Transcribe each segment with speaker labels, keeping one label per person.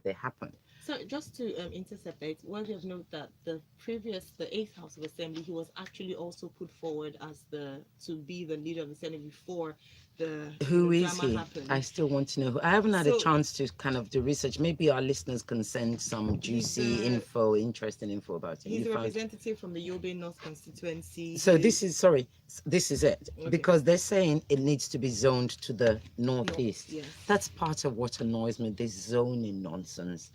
Speaker 1: they happen.
Speaker 2: So just to intercept it, worthy of note that the eighth House of Assembly, he was actually also put forward as the to be the leader of the Senate before the
Speaker 1: Who is
Speaker 2: drama
Speaker 1: he? I
Speaker 2: happened.
Speaker 1: still want to know. I haven't had a
Speaker 2: So
Speaker 1: chance to kind of do research. Maybe our listeners can send some
Speaker 2: he's
Speaker 1: juicy
Speaker 2: the
Speaker 1: info, interesting info about him.
Speaker 2: he's
Speaker 1: You
Speaker 2: a
Speaker 1: found.
Speaker 2: representative from the Yobe North constituency.
Speaker 1: So
Speaker 2: He
Speaker 1: this is sorry, this is it
Speaker 2: okay.
Speaker 1: because they're saying it needs to be zoned to the
Speaker 2: North,
Speaker 1: northeast.
Speaker 2: yes.
Speaker 1: That's part of what annoys me. This zoning nonsense.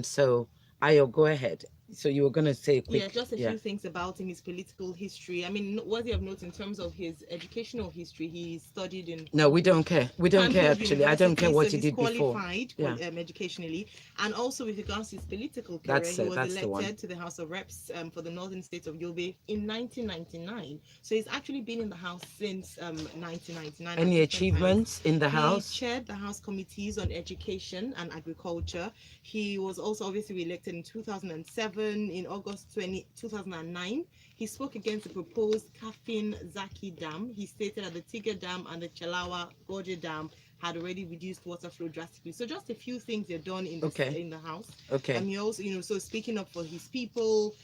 Speaker 1: So Ayo, go ahead. So you were gonna say a
Speaker 2: Yeah,
Speaker 1: quick,
Speaker 2: just a
Speaker 1: yeah.
Speaker 2: few things about him, his political history. I mean, worthy of note in terms of his educational history, he studied in
Speaker 1: No, we don't care. We don't care
Speaker 2: Cranfield
Speaker 1: actually. I don't care
Speaker 2: University, so
Speaker 1: what he
Speaker 2: he's
Speaker 1: did before.
Speaker 2: qualified
Speaker 1: Yeah,
Speaker 2: educationally. And also with regards to his political career,
Speaker 1: that's
Speaker 2: he
Speaker 1: it.
Speaker 2: was
Speaker 1: That's the one.
Speaker 2: elected to the House of Reps for the northern state of Yobe in 1999. So he's actually been in the House since 1999 at
Speaker 1: Any
Speaker 2: different times.
Speaker 1: achievements in the
Speaker 2: He
Speaker 1: house?
Speaker 2: chaired the House committees on education and agriculture. He was also obviously re-elected in 2007. In August 2009, he spoke against the proposed Kafin Zaki Dam. He stated that the Tiga Dam and the Chalawa Gorge Dam had already reduced water flow drastically. So just a few things they're done in this
Speaker 1: Okay.
Speaker 2: in the house.
Speaker 1: Okay.
Speaker 2: He also, so speaking up for his people.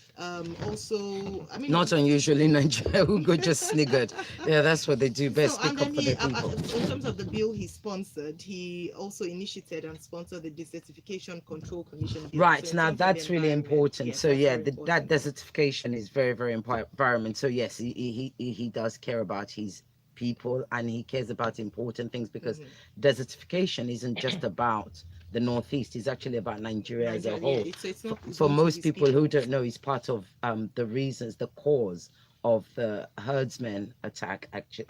Speaker 2: Also, I mean,
Speaker 1: Not unusual in Nigeria. Ugo just sniggered. Yeah, that's what they do best.
Speaker 2: so and
Speaker 1: Speak up
Speaker 2: then
Speaker 1: for
Speaker 2: he,
Speaker 1: the people.
Speaker 2: in terms of the bill he sponsored, he also initiated and sponsored the Desertification Control Commission bill. So
Speaker 1: Right
Speaker 2: in
Speaker 1: now,
Speaker 2: terms of the
Speaker 1: that's really
Speaker 2: environment,
Speaker 1: important.
Speaker 2: yes,
Speaker 1: So
Speaker 2: that's
Speaker 1: yeah,
Speaker 2: very
Speaker 1: that
Speaker 2: important.
Speaker 1: desertification is very, very environment. So yes, he does care about his people and he cares about important things because desertification isn't just about the northeast. It's actually about Nigeria as a
Speaker 2: Nigeria, yeah,
Speaker 1: whole.
Speaker 2: so it's not
Speaker 1: For
Speaker 2: zoned to
Speaker 1: most
Speaker 2: his
Speaker 1: people who
Speaker 2: people.
Speaker 1: don't know, it's part of the reasons, the cause of the herdsmen attack. Actually,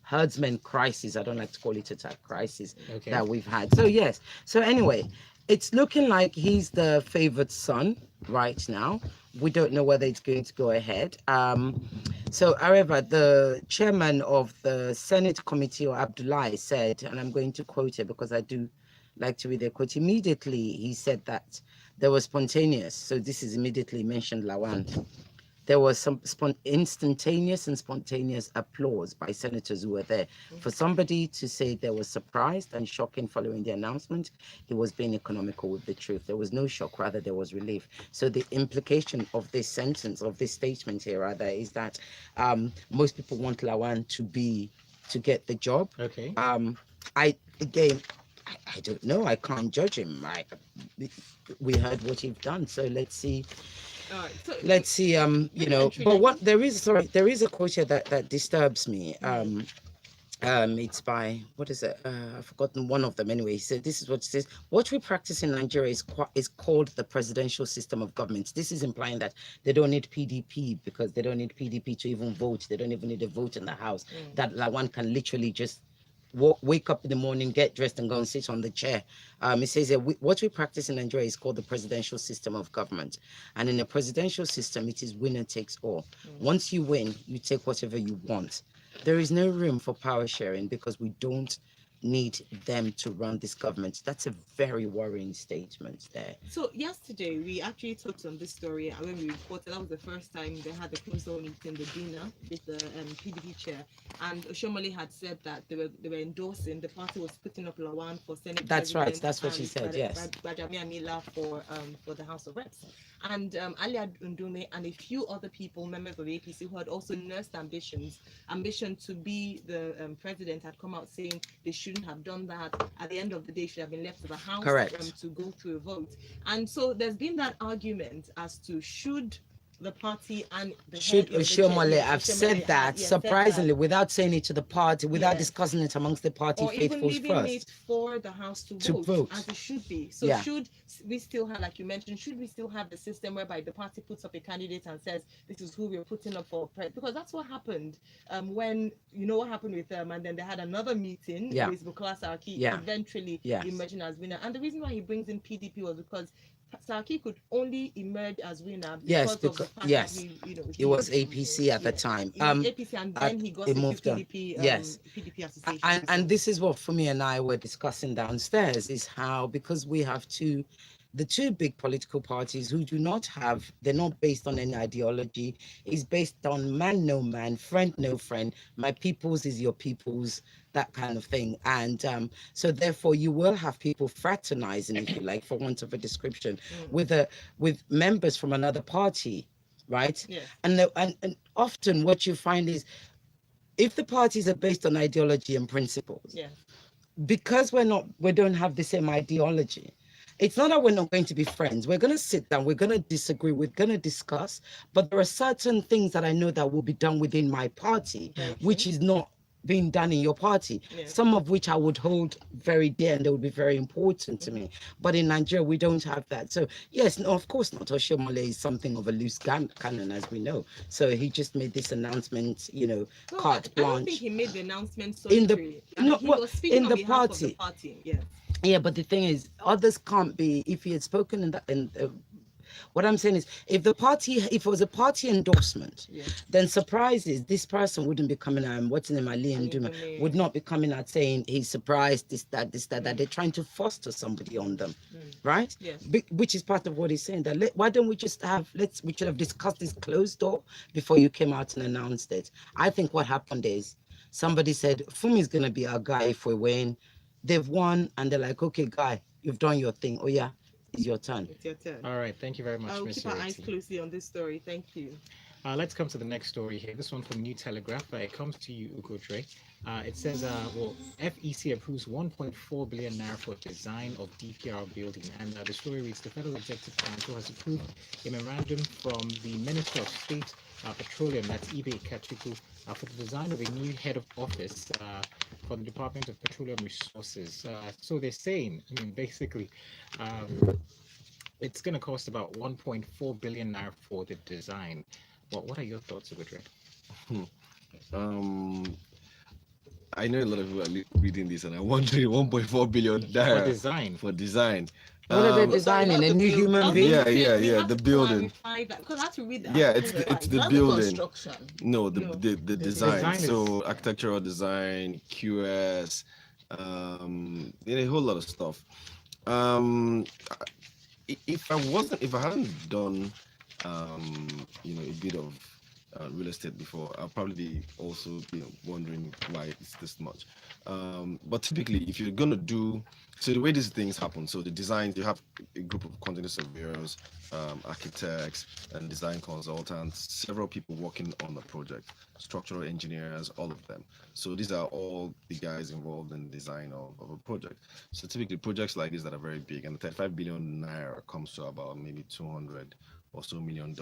Speaker 1: herdsmen crisis. I don't like to call it attack crisis
Speaker 3: Okay.
Speaker 1: that we've had. So yes. So anyway, it's looking like he's the favored son right now. We don't know whether it's going to go ahead. So, however, the chairman of the Senate Committee, or Abdullahi, said, and I'm going to quote it because I do like to read the quote. Immediately, he said that there was spontaneous. So this is immediately mentioned Lawan. There was some instantaneous and spontaneous applause by senators who were there. For somebody to say they were surprised and shocking following the announcement, he was being economical with the truth. There was no shock, rather there was relief. So the implication of this sentence, of this statement here, rather, is that most people want Lawan to get the job.
Speaker 3: Okay.
Speaker 1: I again, I don't know. I can't judge him. We heard what he's done, so let's see.
Speaker 2: All right, so
Speaker 1: Let's see. But what there is a quote here that disturbs me. It's by, what is it? I've forgotten one of them anyway. He said, this is what it says: what we practice in Nigeria is called the presidential system of government. This is implying that they don't need PDP because they don't need PDP to even vote. They don't even need a vote in the house. That like one can literally just wake up in the morning, get dressed, and go and sit on the chair. It says that what we practice in Nigeria is called the presidential system of government. And in a presidential system, it is winner takes all. Once you win, you take whatever you want. There is no room for power sharing because we don't need them to run this government. That's a very worrying statement there.
Speaker 2: So yesterday we actually touched on this story, and when we reported, that was the first time they had the closed door meeting, the dinner with the PDP chair, and Oshomole had said that they were endorsing, the party was putting up Lawan for Senate.
Speaker 1: That's right.
Speaker 2: President
Speaker 1: That's what she
Speaker 2: and
Speaker 1: said. Yes.
Speaker 2: Bajami Amila for the House of Reps, and Ali Ndume and a few other people, members of the APC, who had also nursed ambition to be the president, had come out saying they shouldn't have done that. At the end of the day, should have been left to the House to go through a vote. And so there's been that argument as to should the party and the
Speaker 1: should
Speaker 2: head,
Speaker 1: Oshomole have said that, surprisingly, without saying it to the party, without discussing it amongst the party
Speaker 2: or even
Speaker 1: faithfuls
Speaker 2: leaving it
Speaker 1: first.
Speaker 2: for the House to vote, as it should be. So should we still have, like you mentioned, should we still have the system whereby the party puts up a candidate and says this is who we're putting up for president? Because that's what happened when, you know what happened with them, and then they had another meeting with Bukola Saraki eventually emerging as winner. And the reason why he brings in PDP was because Saraki could only emerge as winner because of the fact that he
Speaker 1: was APC at the time.
Speaker 2: APC, and then he got into PDP. PDP association.
Speaker 1: And this is what Funmi and I were discussing downstairs: is how, because we have two the two big political parties who do not have, they're not based on any ideology, is based on man no man, friend no friend, my people's is your people's, that kind of thing. And so therefore you will have people fraternizing, if you like, for want of a description, with members from another party, right?
Speaker 2: Yes.
Speaker 1: And often what you find is, if the parties are based on ideology and principles,
Speaker 2: yeah,
Speaker 1: because we don't have the same ideology, it's not that we're not going to be friends. We're going to sit down, we're going to disagree, we're going to discuss, but there are certain things that I know that will be done within my party, which is not being done in your party, some of which I would hold very dear and they would be very important to me. But in Nigeria, we don't have that. So yes, no, of course not. Oshomole is something of a loose cannon, as we know. So he just made this announcement, carte blanche.
Speaker 2: I don't think he made the announcement so
Speaker 1: in the
Speaker 2: he was speaking
Speaker 1: in
Speaker 2: on
Speaker 1: the
Speaker 2: behalf
Speaker 1: party.
Speaker 2: Of the party. Yeah.
Speaker 1: Yeah, but the thing is, others can't be. If he had spoken what I'm saying is, if it was a party endorsement, then surprises, this person wouldn't be coming out. What's in Ali and Duma would not be coming out saying he's surprised, this, that. That they're trying to foster somebody on them, right?
Speaker 2: Yes.
Speaker 1: Which is part of what he's saying. That why don't we just we should have discussed this closed door before you came out and announced it. I think what happened is somebody said Funmi's gonna be our guy if we win. They've won, and they're like, okay, guy, you've done your thing. Oh yeah, it's your turn.
Speaker 2: It's your turn.
Speaker 3: All right, thank you very much,
Speaker 2: I'll
Speaker 3: Ms.
Speaker 2: keep our eyes
Speaker 3: Ireti.
Speaker 2: closely on this story. Thank you.
Speaker 3: Let's come to the next story here. This one from New Telegraph. It comes to you, Ugo Dre. It says, FEC approves 1.4 billion naira for design of DPR building. And the story reads, the Federal Executive Council has approved a memorandum from the Minister of State Petroleum, that's Ibe Kachiku, for the design of a new head of office for the Department of Petroleum Resources. So they're saying, basically, it's going to cost about 1.4 billion naira for the design. What are your thoughts, Ugo Dre?
Speaker 4: I know a lot of people are reading this and I'm wondering 1.4 billion naira
Speaker 3: for design.
Speaker 1: What are they designing? A new human being?
Speaker 4: Yeah. The building.
Speaker 2: Because I have to read that.
Speaker 4: Yeah, it's the building. No, the design. So
Speaker 3: is...
Speaker 4: architectural design, QS, a whole lot of stuff. If I hadn't done, a bit of real estate before, I'll probably be also wondering why it's this much. But typically, if you're gonna do, so the way these things happen, so the designs, you have a group of quantity surveyors, architects, and design consultants, several people working on the project, structural engineers, all of them. So these are all the guys involved in the design of a project. So typically, projects like this that are very big, and 35 billion naira comes to about maybe 200 or so $1 million.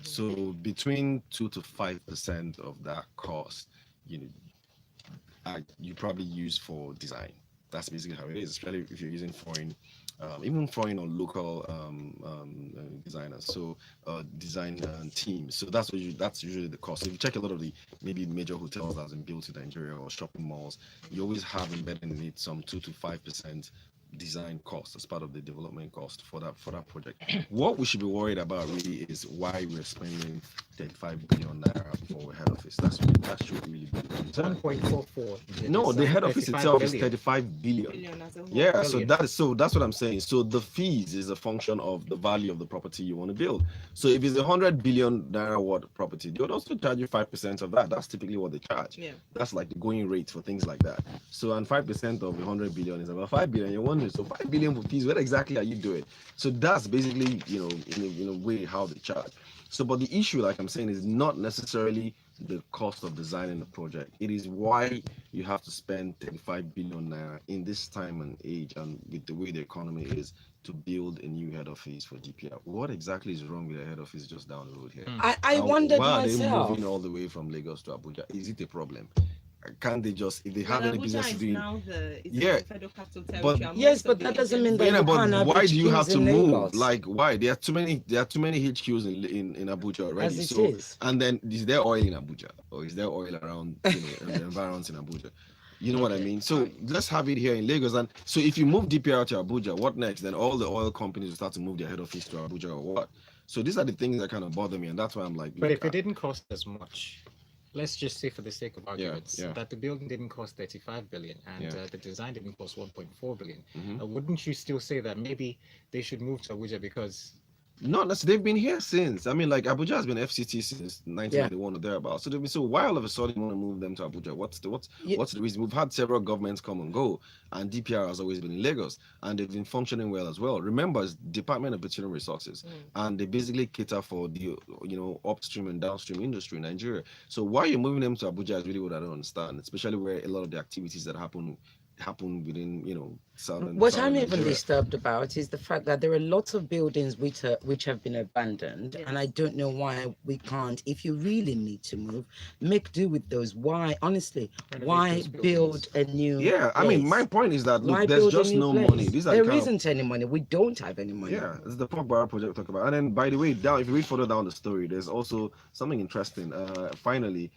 Speaker 4: So between 2 to 5% of that cost, you probably use for design. That's basically how it is, especially if you're using foreign, even foreign or local designers. So design teams. So that's usually the cost. If you check a lot of the maybe major hotels that's been built in Nigeria or shopping malls, you always have embedded in it some 2 to 5% design cost as part of the development cost for that project. What we should be worried about really is why we're spending 35 billion naira for head office. That should really be
Speaker 3: 1.44.
Speaker 4: No, the head office itself is 35 billion. Yeah, so that's what I'm saying. So the fees is a function of the value of the property you want to build. So if it's 100 billion naira worth property, they would also charge you 5% of that. That's typically what they charge. Yeah. That's like the going rate for things like that. So and 5% of 100 billion is about 5 billion. You're wondering, so 5 billion for fees, what exactly are you doing? So that's basically, in a way how they charge. So, but the issue, like I'm saying, is not necessarily the cost of designing the project. It is why you have to spend 35 billion naira in this time and age, and with the way the economy is, to build a new head office for DPR. What exactly is wrong with the head office just down the road here?
Speaker 1: I wondered
Speaker 4: why
Speaker 1: myself.
Speaker 4: Why are they moving all the way from Lagos to Abuja? Is it a problem? Can't they just, if they have any business to do?
Speaker 1: But yes, but that doesn't mean that you can't have
Speaker 4: why do you have to move?
Speaker 1: Lagos?
Speaker 4: Like, why? There are too many HQs in Abuja already.
Speaker 1: As it is.
Speaker 4: And then is there oil in Abuja, or is there oil around the environs in Abuja? You know what I mean? So let's have it here in Lagos. And so if you move DPR to Abuja, what next? Then all the oil companies will start to move their head office to Abuja or what? So these are the things that kind of bother me, and that's why I'm like.
Speaker 3: But if it didn't cost as much, let's just say for the sake of arguments
Speaker 4: yeah.
Speaker 3: that the building didn't cost 35 billion and
Speaker 4: Yeah.
Speaker 3: the design didn't cost 1.4 billion.
Speaker 4: Mhm.
Speaker 3: Wouldn't you still say that maybe they should move to Abuja because
Speaker 4: No, they've been here since. I mean, like Abuja has been FCT since
Speaker 1: Yeah.
Speaker 4: 1991 or thereabouts. So why all of a sudden you want to move them to Abuja?
Speaker 1: Yeah.
Speaker 4: What's the reason? We've had several governments come and go, and DPR has always been in Lagos, and they've been functioning well as well. Remember, it's Department of Petroleum Resources, and they basically cater for the upstream and downstream industry in Nigeria. So why you're moving them to Abuja is really what I don't understand, especially where a lot of the activities that happen within southern.
Speaker 1: What I'm even
Speaker 4: Nigeria.
Speaker 1: disturbed about is the fact that there are lots of buildings which have been abandoned,
Speaker 2: Yes.
Speaker 1: and I don't know why we can't. If you really need to move, make do with those. Why, honestly,
Speaker 3: Renovate
Speaker 1: why
Speaker 3: those
Speaker 1: build
Speaker 3: buildings.
Speaker 1: a new?
Speaker 4: Yeah, I mean, my
Speaker 1: place?
Speaker 4: point is that
Speaker 1: Why
Speaker 4: look, there's
Speaker 1: build a
Speaker 4: just
Speaker 1: new
Speaker 4: no
Speaker 1: place?
Speaker 4: money. These are the
Speaker 1: There
Speaker 4: kind of
Speaker 1: isn't any money. We don't have any money.
Speaker 4: Yeah, it's the Pogba project we talk about. And then, by the way, if you read further down the story, there's also something interesting. Finally,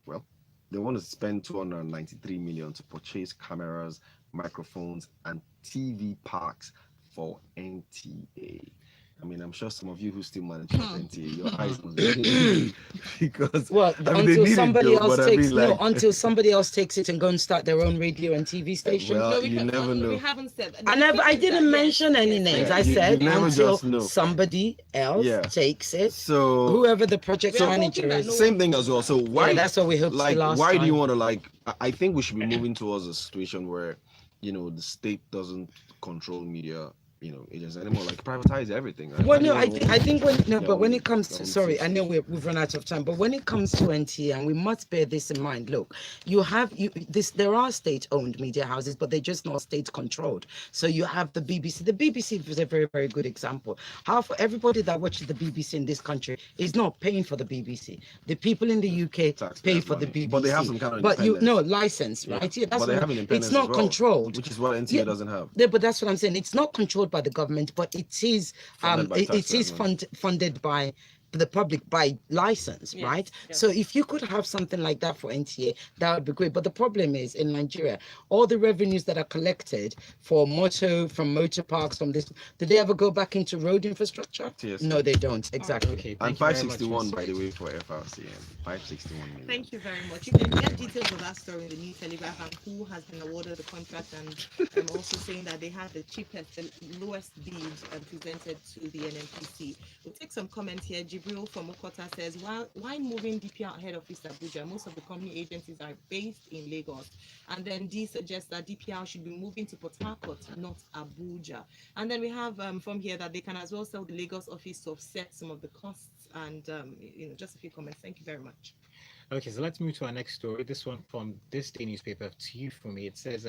Speaker 4: well, they want to spend 293 million to purchase cameras, microphones, and TV parks for NTA. I mean, I'm sure some of you who still manage NTA, your eyes must be because
Speaker 1: Well,
Speaker 4: I mean,
Speaker 1: until
Speaker 4: they need
Speaker 1: somebody
Speaker 4: it, though,
Speaker 1: else
Speaker 4: but I
Speaker 1: takes
Speaker 4: mean, like,
Speaker 1: until somebody else takes it and go and start their own radio and TV station.
Speaker 4: well,
Speaker 2: No, we
Speaker 4: you never
Speaker 2: we
Speaker 4: know.
Speaker 2: haven't said.
Speaker 1: I didn't mention any names.
Speaker 4: Yeah,
Speaker 1: I
Speaker 4: you
Speaker 1: said
Speaker 4: never
Speaker 1: until
Speaker 4: just know.
Speaker 1: somebody else
Speaker 4: Yeah.
Speaker 1: takes it,
Speaker 4: So
Speaker 1: whoever the project
Speaker 2: We are
Speaker 1: manager
Speaker 2: hoping that
Speaker 1: is.
Speaker 2: no
Speaker 4: same thing as well. So why?
Speaker 1: Yeah, that's what we hoped for
Speaker 4: Like,
Speaker 1: last
Speaker 4: why do you
Speaker 1: time.
Speaker 4: want to like? I think we should be moving towards a situation where, the state doesn't control media, agents anymore. Like privatize everything. Right?
Speaker 1: Well,
Speaker 4: Why do
Speaker 1: no,
Speaker 4: you
Speaker 1: I
Speaker 4: wanna
Speaker 1: think I think when no,
Speaker 4: Yeah,
Speaker 1: but when
Speaker 4: we-
Speaker 1: it comes
Speaker 4: I
Speaker 1: to
Speaker 4: want
Speaker 1: sorry,
Speaker 4: to-
Speaker 1: I know we've run out of time, but when it comes to NTA, and we must bear this in mind. Look, there are state-owned media houses, but they're just not state-controlled. So you have the BBC. The BBC is a very, very good example. How for everybody that watches the BBC in this country is not paying for the BBC. The people in the UK pay
Speaker 4: Taxpayers'
Speaker 1: for the
Speaker 4: money.
Speaker 1: BBC.
Speaker 4: But they have some kind of
Speaker 1: But
Speaker 4: independence.
Speaker 1: license, right? Yeah, that's
Speaker 4: but they
Speaker 1: what
Speaker 4: have independence
Speaker 1: it's not
Speaker 4: as well,
Speaker 1: controlled.
Speaker 4: which is what NTA doesn't have.
Speaker 1: Yeah, but that's what I'm saying. It's not controlled by the government, but it is
Speaker 4: Funded by
Speaker 1: it is
Speaker 4: taxpayers' money.
Speaker 1: funded by the public by license,
Speaker 2: Yes,
Speaker 1: right?
Speaker 2: yes.
Speaker 1: So if you could have something like that for NTA, that would be great. But the problem is in Nigeria, all the revenues that are collected from motor parks, from this, did they ever go back into road infrastructure?
Speaker 4: Yes.
Speaker 1: No, they don't. Exactly.
Speaker 3: Okay,
Speaker 4: And
Speaker 3: thank you very much,
Speaker 4: 561,
Speaker 3: Miss.
Speaker 4: by the way, for FRCN. 561 million.
Speaker 2: Thank you very much. You can get details of that story in the New Telegraph and who has been awarded the contract, and I'm also saying that they have the cheapest, the lowest bid presented to the NNPC. We'll take some comments here. Jibril from Okota says, why moving DPR head office to Abuja? Most of the company agencies are based in Lagos. And then D suggests that DPR should be moving to Port Harcourt, not Abuja. And then we have from here that they can as well sell the Lagos office to offset some of the costs. And just a few comments. Thank you very much.
Speaker 3: Okay, so let's move to our next story. This one from this day newspaper to you for me. It says,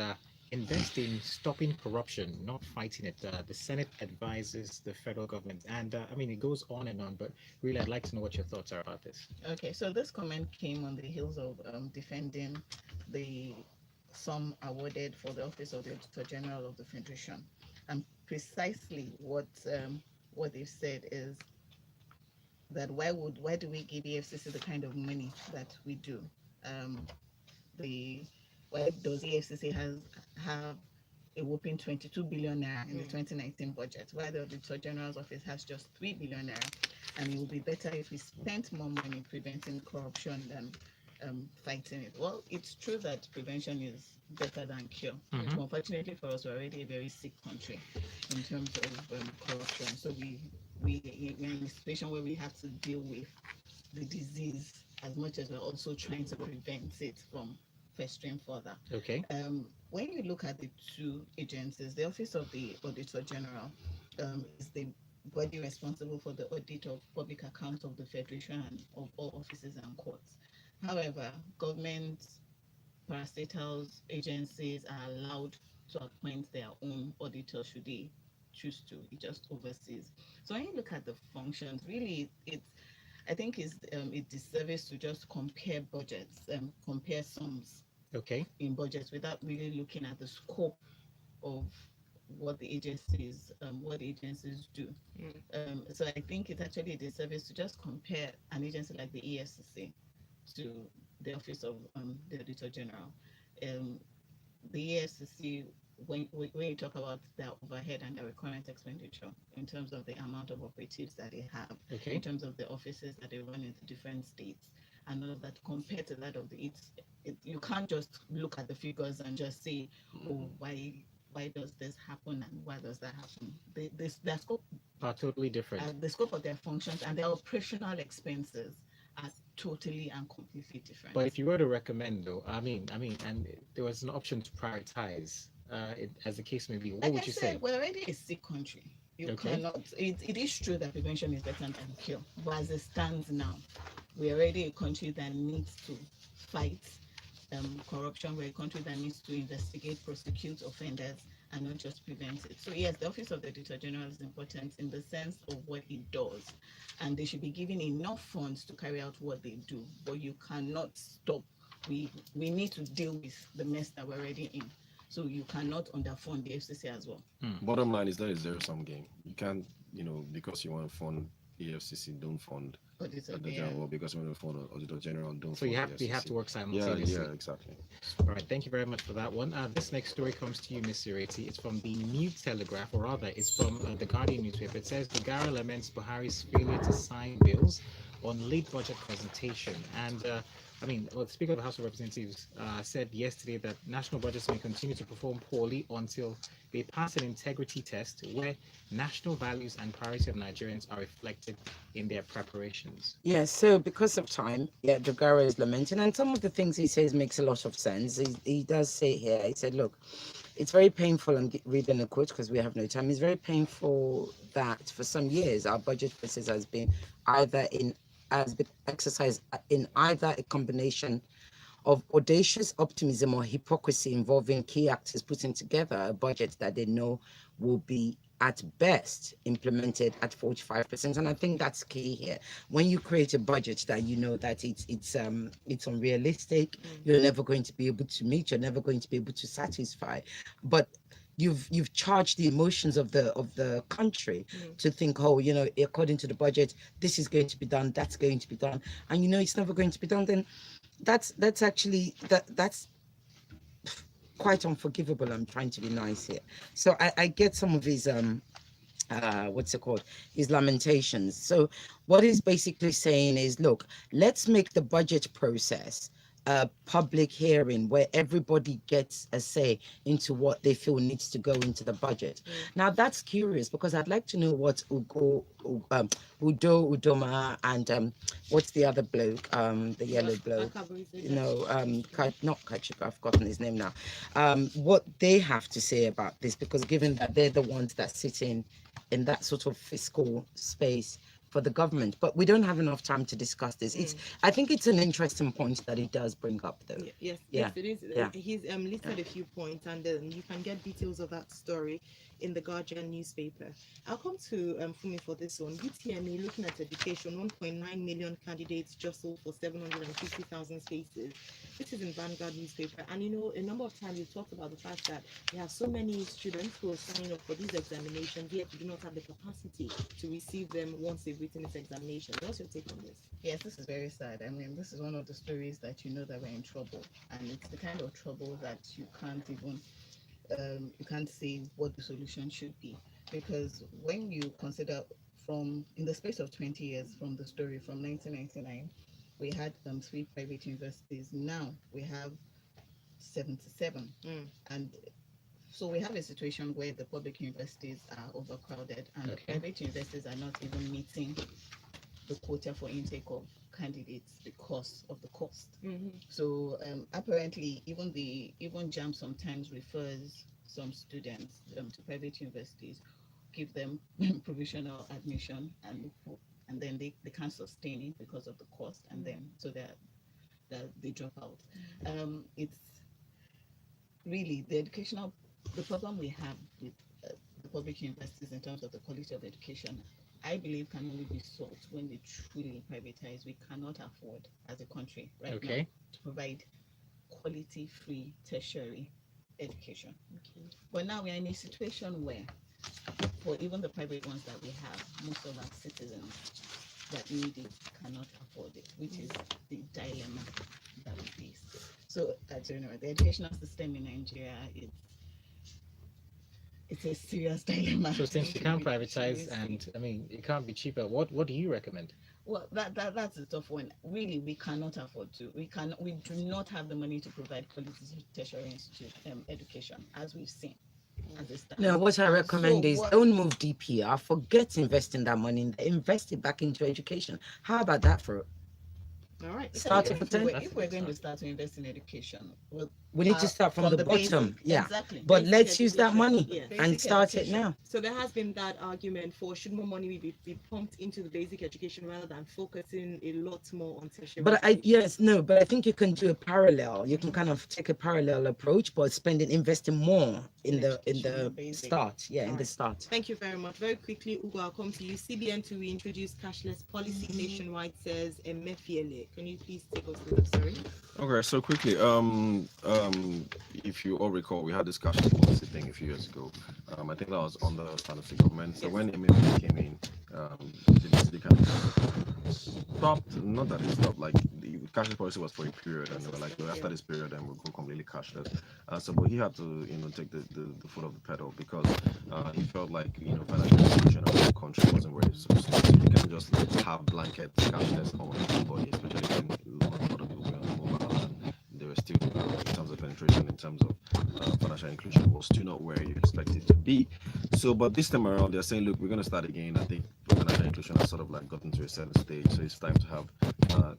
Speaker 3: invest in stopping corruption, not fighting it. The Senate advises the federal government. And I mean, it goes on and on, but really, I'd like to know what your thoughts are about this.
Speaker 5: Okay, so this comment came on the heels of defending the sum awarded for the office of the Auditor General of the Federation. And precisely what they've said is that why do we give EFCC the kind of money that we do? Why does EFCC have a whopping 22 billion naira in the 2019 budget, while the Auditor General's office has just 3 billion naira? And it would be better if we spent more money preventing corruption than fighting it. Well, it's true that prevention is better than cure.
Speaker 3: Mhm.
Speaker 5: Unfortunately for us, we're already a very sick country in terms of corruption. So we're in a situation where we have to deal with the disease as much as we're also trying to prevent it from festering further.
Speaker 3: Okay.
Speaker 5: When you look at the two agencies, the Office of the Auditor General is the body responsible for the audit of public accounts of the Federation and of all offices and courts. However, government parastatals agencies are allowed to appoint their own auditor should they choose to. It just oversees. So when you look at the functions, really, I think it's a disservice to just compare budgets, compare sums
Speaker 3: Okay.
Speaker 5: in budgets without really looking at the scope of what the agencies do. So I think it's actually a disservice to just compare an agency like the EFCC to the Office of the Auditor General. The EFCC, when you talk about their overhead and their recurrent expenditure in terms of the amount of operatives that they have,
Speaker 3: Okay.
Speaker 5: in terms of the offices that they run in the different states, and all of that compared to that of the you can't just look at the figures and just say, oh, why does this happen and why does that happen? Their scope
Speaker 3: are totally different.
Speaker 5: The scope of their functions and their operational expenses are totally and completely different.
Speaker 3: But if you were to recommend, though, I mean, and there was an option to prioritize, as the case may be, what would you say?
Speaker 5: We're already a sick country. You cannot. It is true that prevention is better than cure, but as it stands now, we're already a country that needs to fight corruption. We're a country that needs to investigate, prosecute offenders, and not just prevent it. So yes, the Office of the Auditor General is important in the sense of what it does, and they should be given enough funds to carry out what they do. But you cannot stop. We need to deal with the mess that we're already in. So you cannot underfund the FCC as well.
Speaker 4: Bottom line is that a zero-sum game. You can't, because you want to fund the FCC, don't fund Auditor General. Because you want to fund Auditor General, don't.
Speaker 3: So you have to work simultaneously.
Speaker 4: Yeah, exactly.
Speaker 3: All right, thank you very much for that one. This next story comes to you, Miss Ireti. It's from the New Telegraph, or rather, it's from the Guardian newspaper. It says Dogara laments Buhari's failure to sign bills on late budget presentation. And the Speaker of the House of Representatives said yesterday that national budgets may continue to perform poorly until they pass an integrity test where national values and priorities of Nigerians are reflected in their preparations.
Speaker 1: Yes, so because of time, Dogara is lamenting, and some of the things he says makes a lot of sense. He does say here, he said, look, it's very painful, I'm reading a quote because we have no time, it's very painful that for some years our budget process has been exercised in either a combination of audacious optimism or hypocrisy involving key actors putting together a budget that they know will be at best implemented at 45%. And I think that's key here. When you create a budget that you know that it's unrealistic, you're never going to be able to meet, you're never going to be able to satisfy, but you've charged the emotions of the country to think, according to the budget, this is going to be done, that's going to be done, and it's never going to be done. Then that's actually that's quite unforgivable. I'm trying to be nice here. So I get some of his his lamentations. So what he's basically saying is, look, let's make the budget process a public hearing where everybody gets a say into what they feel needs to go into the budget. Now that's curious because I'd like to know what Udoma and what's the other bloke, the yellow bloke, not Kachipa, I've forgotten his name now, what they have to say about this, because given that they're the ones that sit in that sort of fiscal space for the government, but we don't have enough time to discuss this. I think it's an interesting point that he does bring up, though.
Speaker 2: Yes, it is. He's listed a few points, and you can get details of that story in the Guardian newspaper. I'll come to Funmi for this one. UTME, looking at education, 1.9 million candidates jostled for 750,000 spaces. This is in Vanguard newspaper, and a number of times we've talked about the fact that we have so many students who are signing up for these examinations, yet we do not have the capacity to receive them once they've written this examination. What's your take on this?
Speaker 5: Yes, this is very sad. I mean, this is one of the stories that that we're in trouble, and it's the kind of trouble that you can't even you can't say what the solution should be, because when you consider in the space of 20 years from the story from 1999, we had 3 private universities. Now we have 77, and so we have a situation where the public universities are overcrowded and the private universities are not even meeting the quota for intake of candidates because of the cost. So apparently even JAM sometimes refers some students to private universities, give them provisional admission, and then they can't sustain it because of the cost, and then so that they drop out. It's really the problem we have with the public universities in terms of the quality of education, I believe, can only be solved when they truly privatize. We cannot afford as a country now to provide quality free tertiary education. But now we are in a situation where for even the private ones that we have, most of our citizens that need it cannot afford it, which is the dilemma that we face. So the educational system in Nigeria it's a serious dilemma.
Speaker 3: So since you can't privatize and it can't be cheaper, what do you recommend?
Speaker 5: Well, that's a tough one. Really, we cannot afford to. We do not have the money to provide quality tertiary institute education, as we've seen.
Speaker 1: No, what I recommend is don't move DPR. Forget investing that money. Invest it back into education. How about that for?
Speaker 2: All right.
Speaker 1: Start
Speaker 5: if we're going to start to invest in education,
Speaker 1: we need to start from the bottom. Yeah, exactly. But
Speaker 2: basic
Speaker 1: let's use that
Speaker 2: education.
Speaker 1: money and start it now.
Speaker 2: So there has been that argument for should more money be pumped into the basic education rather than focusing a lot more on tertiary.
Speaker 1: But I think you can do a parallel. You can kind of take a parallel approach, but investing more in the start. Yeah, in the start.
Speaker 2: Thank you very much. Very quickly, Ugo, I'll come to you. CBN to reintroduce cashless policy nationwide, says Emefiele. Can you please take us through the story?
Speaker 4: Okay, so quickly, if you all recall, we had this cashless policy thing a few years ago. I think that was under Fantasy government. So when Emefiele came in, they kind of stopped. Not that it stopped. Like the cashless policy was for a period, and they were like, well, after this period, then we'll go completely cashless. But he had to, take the foot off the pedal because he felt like financial institution of the country wasn't where it's supposed to be. You can't just have blanket cashless on everybody, especially when a lot of people were on mobile and they were still, in terms of penetration, in terms of financial inclusion, was still not where you expect it to be. So, but this time around, they're saying, look, we're going to start again. I think financial inclusion has sort of like gotten to a certain stage, so it's time to have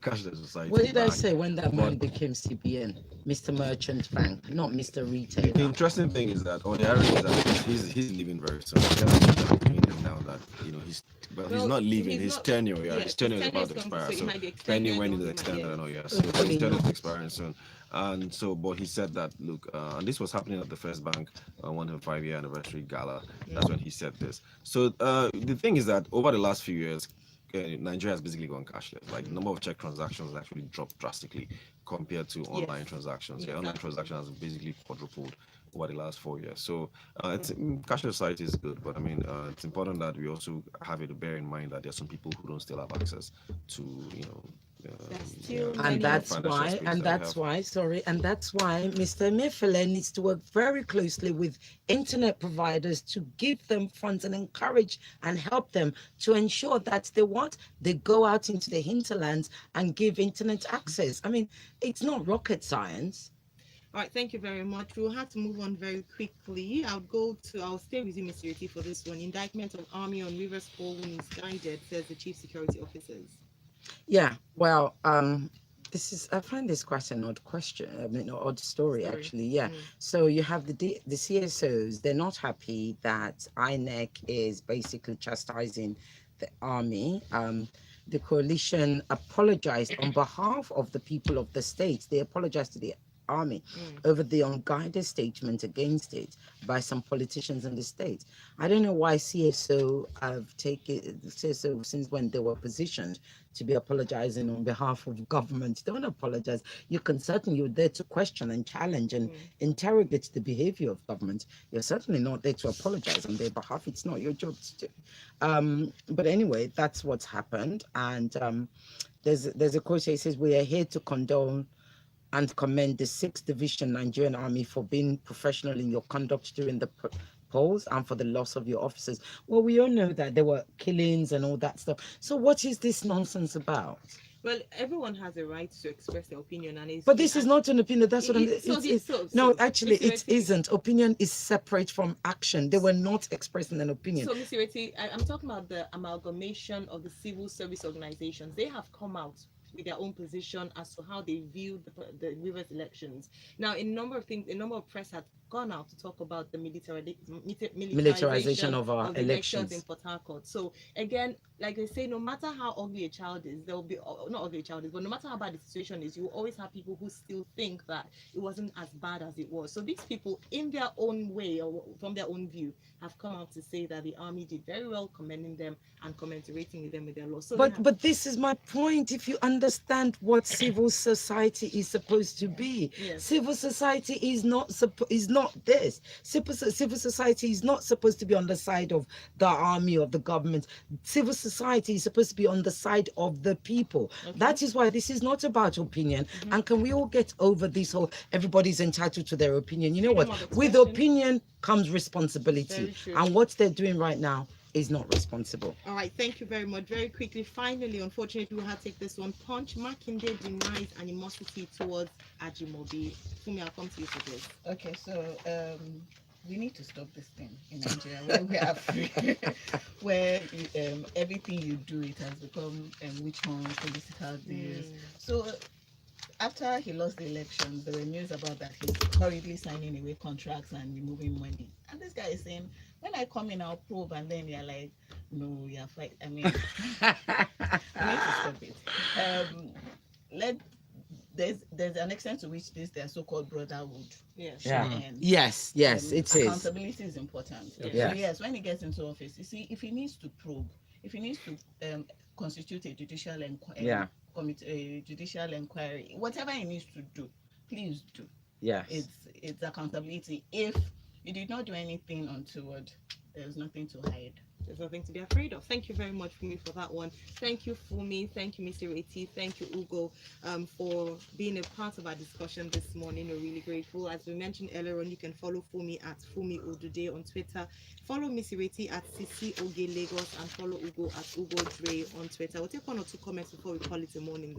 Speaker 4: cashless society.
Speaker 1: What did I say when that man became CBN? Mr. Merchant Bank, not Mr. Retail.
Speaker 4: The interesting thing is that, or the irony is that he's leaving very soon. Now that he's not leaving. His tenure, his tenure is about to expire. So depending when it is extended, I know, so his tenure is expiring soon. And so, but he said that, look, and this was happening at the First Bank, 105-year anniversary gala. That's when he said this. So the thing is that over the last few years, Nigeria has basically gone cashless. Like the number of check transactions has actually dropped drastically compared to online transactions. Online transactions has basically quadrupled over the last 4 years. So cashless society is good, but I mean, it's important that we also have it to bear in mind that there are some people who don't still have access to,
Speaker 1: and that's why Mr. Emefiele needs to work very closely with internet providers to give them funds and encourage and help them to ensure that they go out into the hinterlands and give internet access. I mean, it's not rocket science.
Speaker 2: All right, thank you very much. We'll have to move on very quickly. I'll stay with you, Mr. Ireti, for this one. Indictment of Army on Rivers 4 who misguided, says the chief security officers.
Speaker 1: Yeah, well, I find this quite an odd question. I mean, an odd story, actually. Yeah. So you have the CSOs. They're not happy that INEC is basically chastising the army. The coalition apologized on behalf of the people of the states. They apologized to the army over the unguided statement against it by some politicians in the state. I don't know why CSO have taken CSO since when they were positioned to be apologizing on behalf of government. Don't apologize. You're there to question and challenge and interrogate the behavior of government. You're certainly not there to apologize on their behalf. It's not your job to do. But anyway, that's what's happened. And there's a quote here. It says, "We are here to condone and commend the 6th Division Nigerian Army for being professional in your conduct during the polls and for the loss of your officers." Well, we all know that there were killings and all that stuff. So what is this nonsense about?
Speaker 2: Well, everyone has a right to express their opinion,
Speaker 1: but this is not an opinion. That's what it isn't. Opinion is separate from action. They were not expressing an opinion.
Speaker 2: So, Mr. Ireti, I'm talking about the amalgamation of the civil service organizations. They have come out with their own position as to how they view the Rivers elections. Now, a number of press had gone out to talk about the militarization of our elections in Port Harcourt. So again, like they say, no matter how ugly a child is, there will be, not ugly a child is, but no matter how bad the situation is, you will always have people who still think that it wasn't as bad as it was. So these people, in their own way or from their own view, have come out to say that the army did very well, commending them and commentating with them with their loss. So
Speaker 1: but this is my point. If you understand what civil society is supposed to be, civil society is not this. Civil society is not supposed to be on the side of the army or the government. Civil society is supposed to be on the side of the people. Okay. That is why this is not about opinion. And can we all get over this whole everybody's entitled to their opinion? You know what? With opinion comes responsibility. And what they're doing right now is not responsible.
Speaker 2: All right, thank you very much. Very quickly, finally, unfortunately, we have to take this one. Punch Makinde denies animosity towards Ajimobi. Funmi, I'll come to you for this.
Speaker 5: Okay, so we need to stop this thing in Nigeria where we are free, where everything you do, it has become witch hunt, political deals. So after he lost the elections, there were news about that he's hurriedly signing away contracts and removing money. And this guy is saying, when I come in, I'll probe, and then you're like, no, you're fight. I mean, we need to stop it. There's an extent to which their so-called brotherhood.
Speaker 2: Yes.
Speaker 1: Yeah.
Speaker 5: And,
Speaker 1: Yes, it is.
Speaker 5: Accountability is important.
Speaker 1: Yeah.
Speaker 5: So yes, when he gets into office, you see, if he needs to probe, if he needs to constitute a judicial inquiry, judicial inquiry, whatever he needs to do, please do.
Speaker 1: Yes.
Speaker 5: It's accountability. If you did not do anything untoward, there's nothing to hide.
Speaker 2: There's nothing to be afraid of. Thank you very much, Funmi, for that one. Thank you, Funmi. Thank you, Mr. Ireti. Thank you, Ugo, for being a part of our discussion this morning. We're really grateful. As we mentioned earlier on, you can follow Funmi at Funmi Odude on Twitter. Follow Mr. Ireti at Sisi Oge Lagos, and follow Ugo at Ugo Dre on Twitter. We'll take one or two comments before we call it a morning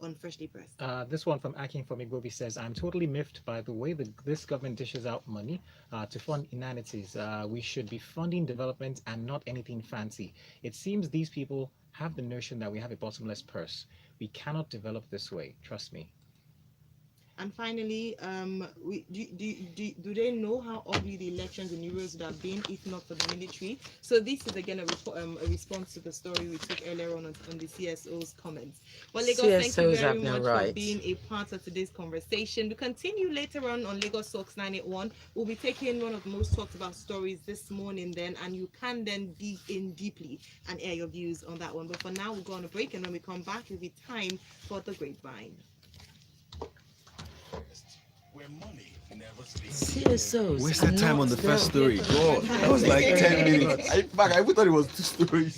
Speaker 2: on Freshly Pressed.
Speaker 3: This one from Akin from Igbobi says, I'm totally miffed by the way this government dishes out money to fund inanities. We should be funding development and not anything fancy. It seems these people have the notion that we have a bottomless purse. We cannot develop this way. Trust me.
Speaker 2: And finally, do they know how ugly the elections in Euros would have been if not for the military? So this is again a response to the story we took earlier on the CSO's comments. Well, Lagos, thank you very much for being a part of today's conversation. We continue later on Lagos Talks 981. We'll be taking one of the most talked about stories this morning then, and you can then dig in deeply and air your views on that one. But for now, we'll go on a break, and when we come back, it'll be time for the Grapevine.
Speaker 6: Where money never sleeps.
Speaker 1: CSOs.
Speaker 4: Wasted time on the first story. God, that was like 10 minutes. I thought it was 2 stories.